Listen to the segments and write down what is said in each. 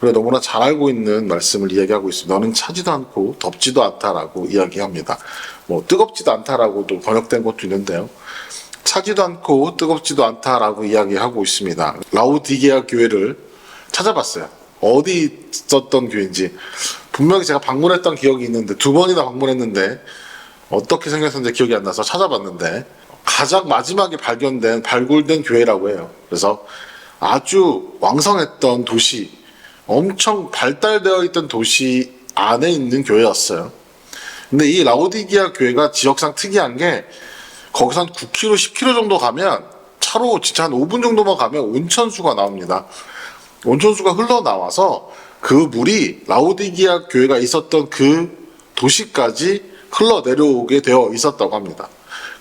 그래 너무나 잘 알고 있는 말씀을 이야기하고 있습니다. 너는 차지도 않고 덥지도 않다라고 이야기합니다. 뭐 뜨겁지도 않다라고도 번역된 것도 있는데요. 차지도 않고 뜨겁지도 않다라고 이야기하고 있습니다. 라오디게아 교회를 찾아봤어요. 어디 있었던 교회인지. 분명히 제가 방문했던 기억이 있는데 2번이나 방문했는데 어떻게 생겼는지 기억이 안 나서 찾아봤는데 가장 마지막에 발굴된 교회라고 해요. 그래서 아주 왕성했던 도시, 엄청 발달되어 있던 도시 안에 있는 교회였어요. 근데 이 라오디게아 교회가 지역상 특이한 게 거기서 한 9km, 10km 정도 가면 차로 진짜 한 5분 정도만 가면 온천수가 나옵니다. 온천수가 흘러나와서 그 물이 라오디게아 교회가 있었던 그 도시까지 흘러내려오게 되어 있었다고 합니다.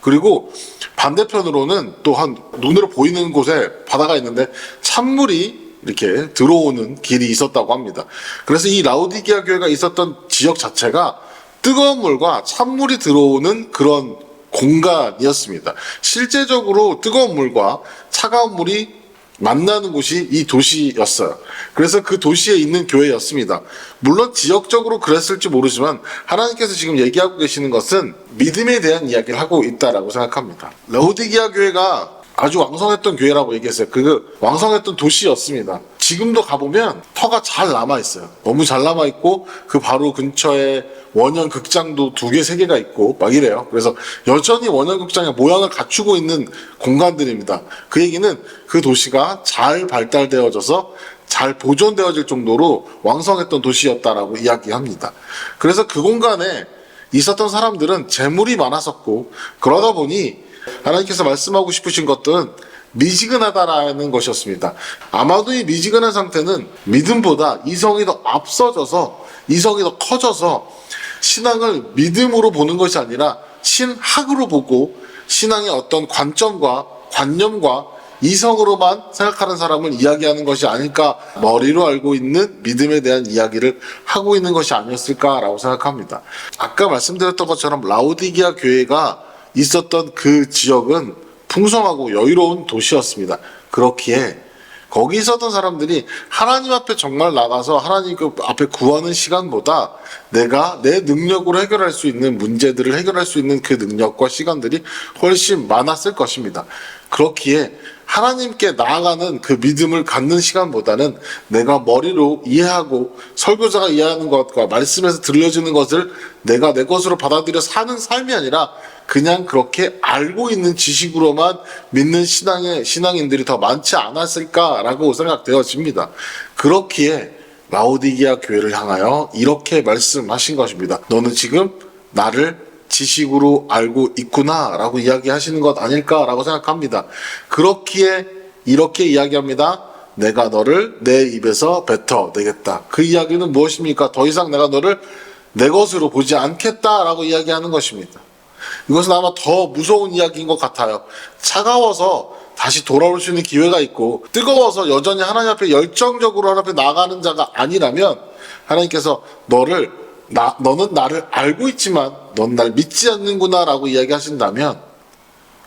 그리고 반대편으로는 또 한 눈으로 보이는 곳에 바다가 있는데 찬물이 이렇게 들어오는 길이 있었다고 합니다. 그래서 이 라오디게아 교회가 있었던 지역 자체가 뜨거운 물과 찬물이 들어오는 그런 공간이었습니다. 실제적으로 뜨거운 물과 차가운 물이 만나는 곳이 이 도시였어요. 그래서 그 도시에 있는 교회였습니다. 물론 지역적으로 그랬을지 모르지만 하나님께서 지금 얘기하고 계시는 것은 믿음에 대한 이야기를 하고 있다라고 생각합니다. 라오디게아 교회가 아주 왕성했던 교회라고 얘기했어요. 그 왕성했던 도시였습니다. 지금도 가보면 터가 잘 남아있어요. 너무 잘 남아있고 그 바로 근처에 원형 극장도 2개, 3개가 있고 막 이래요. 그래서 여전히 원형 극장의 모양을 갖추고 있는 공간들입니다. 그 얘기는 그 도시가 잘 발달되어져서 잘 보존되어질 정도로 왕성했던 도시였다라고 이야기합니다. 그래서 그 공간에 있었던 사람들은 재물이 많았었고 그러다 보니 하나님께서 말씀하고 싶으신 것들은 미지근하다라는 것이었습니다. 아마도 이 미지근한 상태는 믿음보다 이성이 더 앞서져서 이성이 더 커져서 신앙을 믿음으로 보는 것이 아니라 신학으로 보고 신앙의 어떤 관점과 관념과 이성으로만 생각하는 사람을 이야기하는 것이 아닐까, 머리로 알고 있는 믿음에 대한 이야기를 하고 있는 것이 아니었을까라고 생각합니다. 아까 말씀드렸던 것처럼 라오디게아 교회가 있었던 그 지역은 풍성하고 여유로운 도시였습니다. 그렇기에 거기 있었던 사람들이 하나님 앞에 정말 나가서 하나님 앞에 구하는 시간보다 내가 내 능력으로 해결할 수 있는 문제들을 해결할 수 있는 그 능력과 시간들이 훨씬 많았을 것입니다. 그렇기에 하나님께 나아가는 그 믿음을 갖는 시간보다는 내가 머리로 이해하고 설교자가 이해하는 것과 말씀에서 들려주는 것을 내가 내 것으로 받아들여 사는 삶이 아니라 그냥 그렇게 알고 있는 지식으로만 믿는 신앙인들이 더 많지 않았을까라고 생각되어집니다. 그렇기에 라오디게아 교회를 향하여 이렇게 말씀하신 것입니다. 너는 지금 나를 지식으로 알고 있구나 라고 이야기하시는 것 아닐까라고 생각합니다. 그렇기에 이렇게 이야기합니다. 내가 너를 내 입에서 뱉어내겠다. 그 이야기는 무엇입니까? 더 이상 내가 너를 내 것으로 보지 않겠다라고 이야기하는 것입니다. 이것은 아마 더 무서운 이야기인 것 같아요. 차가워서 다시 돌아올 수 있는 기회가 있고 뜨거워서 여전히 하나님 앞에 열정적으로 하나님 앞에 나가는 자가 아니라면 하나님께서 너는 나를 알고 있지만 넌 날 믿지 않는구나 라고 이야기하신다면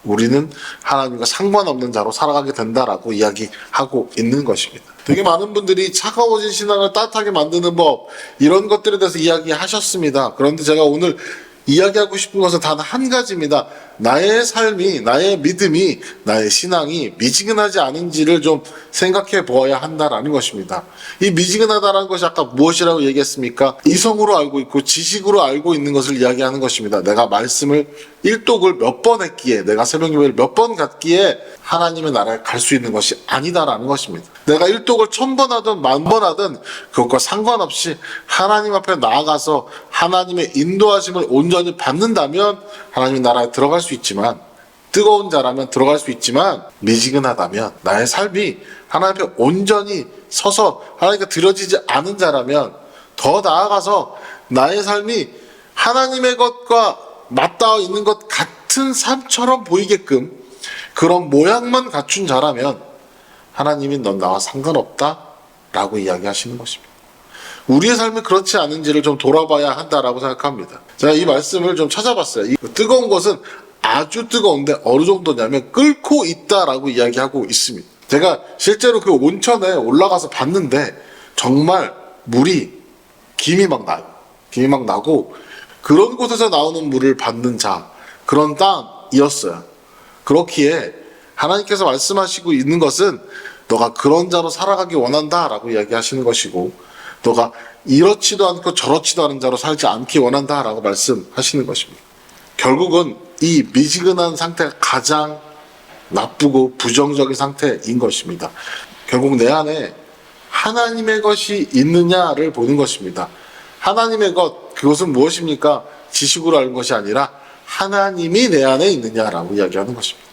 우리는 하나님과 상관없는 자로 살아가게 된다라고 이야기하고 있는 것입니다. 되게 많은 분들이 차가워진 신앙을 따뜻하게 만드는 법, 이런 것들에 대해서 이야기하셨습니다. 그런데 제가 오늘 이야기하고 싶은 것은 단 한 가지입니다. 나의 삶이, 나의 믿음이, 나의 신앙이 미지근하지 않은지를 좀 생각해 보아야 한다라는 것입니다. 이 미지근하다라는 것이 아까 무엇이라고 얘기했습니까? 이성으로 알고 있고 지식으로 알고 있는 것을 이야기하는 것입니다. 내가 말씀을 일독을 몇 번 했기에, 내가 새벽예배를 몇 번 갔기에 하나님의 나라에 갈 수 있는 것이 아니다라는 것입니다. 내가 일독을 1000번 하든 10,000번 하든 그것과 상관없이 하나님 앞에 나아가서 하나님의 인도하심을 온전히 받는다면 하나님의 나라에 들어갈 수 있지만, 뜨거운 자라면 들어갈 수 있지만 미지근하다면, 나의 삶이 하나님 앞에 온전히 서서 하나님께 드려지지 않은 자라면, 더 나아가서 나의 삶이 하나님의 것과 맞닿아 있는 것 같은 삶처럼 보이게끔 그런 모양만 갖춘 자라면 하나님이 넌 나와 상관없다 라고 이야기하시는 것입니다. 우리의 삶이 그렇지 않은지를 좀 돌아봐야 한다라고 생각합니다. 제가 이 말씀을 좀 찾아봤어요. 이 뜨거운 것은 아주 뜨거운데 어느 정도냐면 끓고 있다라고 이야기하고 있습니다. 제가 실제로 그 온천에 올라가서 봤는데 정말 물이 김이 막 나요. 김이 막 나고 그런 곳에서 나오는 물을 받는 자, 그런 땅이었어요. 그렇기에 하나님께서 말씀하시고 있는 것은 너가 그런 자로 살아가기 원한다라고 이야기하시는 것이고, 너가 이렇지도 않고 저렇지도 않은 자로 살지 않기 원한다라고 말씀하시는 것입니다. 결국은 이 미지근한 상태가 가장 나쁘고 부정적인 상태인 것입니다. 결국 내 안에 하나님의 것이 있느냐를 보는 것입니다. 하나님의 것, 그것은 무엇입니까? 지식으로 아는 것이 아니라 하나님이 내 안에 있느냐라고 이야기하는 것입니다.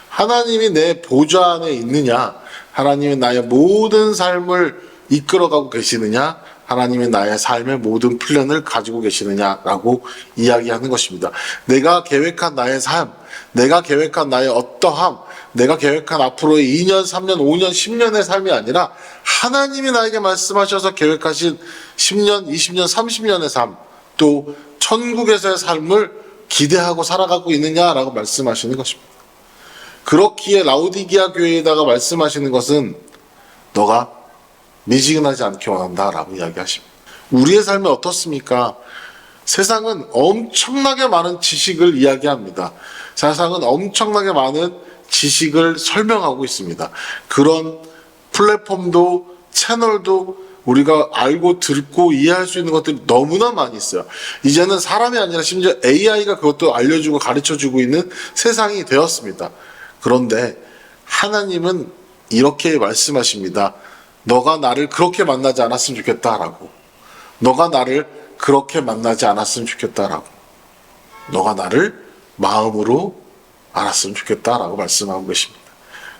하나님이 내 보좌 안에 있느냐, 하나님이 나의 모든 삶을 이끌어가고 계시느냐, 하나님이 나의 삶의 모든 플랜을 가지고 계시느냐라고 이야기하는 것입니다. 내가 계획한 나의 삶, 내가 계획한 나의 어떠함, 내가 계획한 앞으로의 2년, 3년, 5년, 10년의 삶이 아니라 하나님이 나에게 말씀하셔서 계획하신 10년, 20년, 30년의 삶, 또 천국에서의 삶을 기대하고 살아가고 있느냐라고 말씀하시는 것입니다. 그렇기에 라오디게아 교회에다가 말씀하시는 것은 너가 미지근하지 않게 원한다라고 이야기하십니다. 우리의 삶이 어떻습니까? 세상은 엄청나게 많은 지식을 이야기합니다. 세상은 엄청나게 많은 지식을 설명하고 있습니다. 그런 플랫폼도 채널도 우리가 알고 듣고 이해할 수 있는 것들이 너무나 많이 있어요. 이제는 사람이 아니라 심지어 AI가 그것도 알려주고 가르쳐주고 있는 세상이 되었습니다. 그런데 하나님은 이렇게 말씀하십니다. 너가 나를 그렇게 만나지 않았으면 좋겠다라고. 너가 나를 그렇게 만나지 않았으면 좋겠다라고. 너가 나를 마음으로 알았으면 좋겠다라고 말씀하고 계십니다.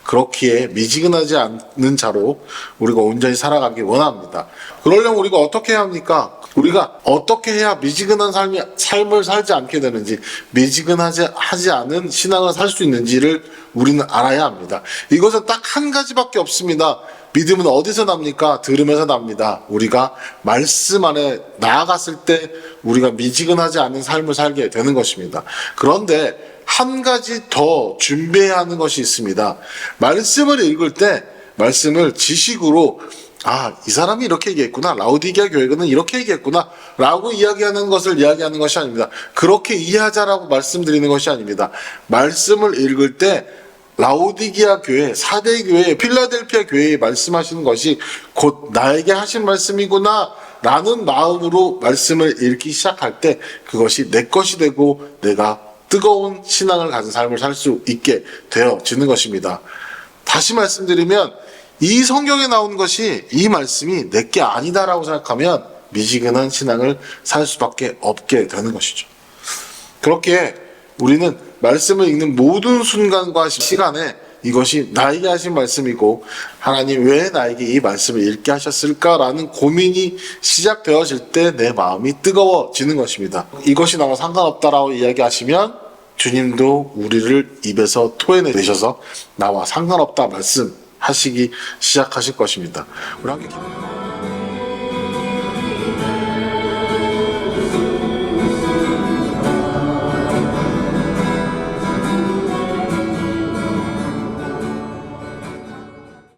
그렇기에 미지근하지 않는 자로 우리가 온전히 살아가기 원합니다. 그러려면 우리가 어떻게 해야 합니까? 우리가 어떻게 해야 미지근한 삶을 살지 않게 되는지, 미지근하지 않은 신앙을 살 수 있는지를 우리는 알아야 합니다. 이것은 딱 한 가지밖에 없습니다. 믿음은 어디서 납니까? 들으면서 납니다. 우리가 말씀 안에 나아갔을 때 우리가 미지근하지 않은 삶을 살게 되는 것입니다. 그런데 한 가지 더 준비해야 하는 것이 있습니다. 말씀을 읽을 때 말씀을 지식으로 이 사람이 이렇게 얘기했구나, 라오디게아 교회는 이렇게 얘기했구나 라고 이야기하는 것을 이야기하는 것이 아닙니다. 그렇게 이해하자라고 말씀드리는 것이 아닙니다. 말씀을 읽을 때 라오디게아 교회, 사대 교회, 필라델피아 교회에 말씀하시는 것이 곧 나에게 하신 말씀이구나 라는 마음으로 말씀을 읽기 시작할 때 그것이 내 것이 되고 내가 뜨거운 신앙을 가진 삶을 살 수 있게 되어지는 것입니다. 다시 말씀드리면 이 성경에 나온 것이, 이 말씀이 내게 아니다라고 생각하면 미지근한 신앙을 살 수밖에 없게 되는 것이죠. 그렇게 우리는 말씀을 읽는 모든 순간과 시간에 이것이 나에게 하신 말씀이고 하나님 왜 나에게 이 말씀을 읽게 하셨을까라는 고민이 시작되어질 때 내 마음이 뜨거워지는 것입니다. 이것이 나와 상관없다라고 이야기하시면 주님도 우리를 입에서 토해내셔서 나와 상관없다 말씀하시기 시작하실 것입니다. 우리 함께 기도합니다.